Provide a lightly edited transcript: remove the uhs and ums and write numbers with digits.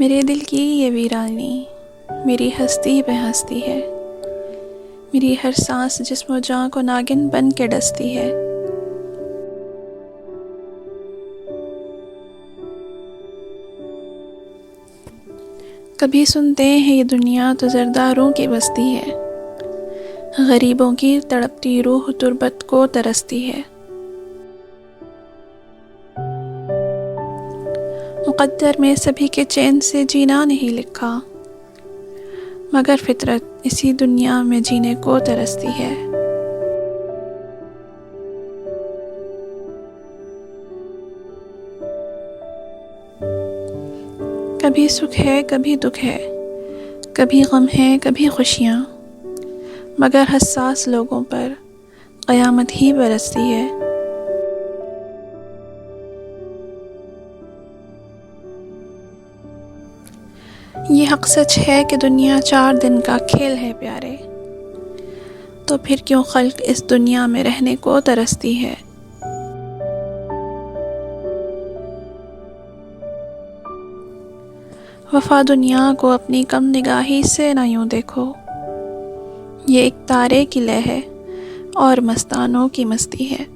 मेरे दिल की ये वीरानी मेरी हस्ती पे हंसती है। मेरी हर सांस जिस्म जान को नागिन बन के डसती है। कभी सुनते हैं ये दुनिया तो ज़रदारों की बस्ती है। गरीबों की तड़पती रूह तुर्बत को तरसती है। मुक़द्दर में सभी के चैन से जीना नहीं लिखा, मगर फितरत इसी दुनिया में जीने को तरसती है। कभी सुख है कभी दुख है, कभी गम है कभी खुशियाँ, मगर हसास लोगों पर क़यामत ही बरसती है। ये हक़ सच है कि दुनिया 4 दिन का खेल है प्यारे, तो फिर क्यों खल्क़ इस दुनिया में रहने को तरसती है। वफ़ा दुनिया को अपनी कम निगाही से ना यूँ देखो, ये एक तारे की लय है और मस्तानों की मस्ती है।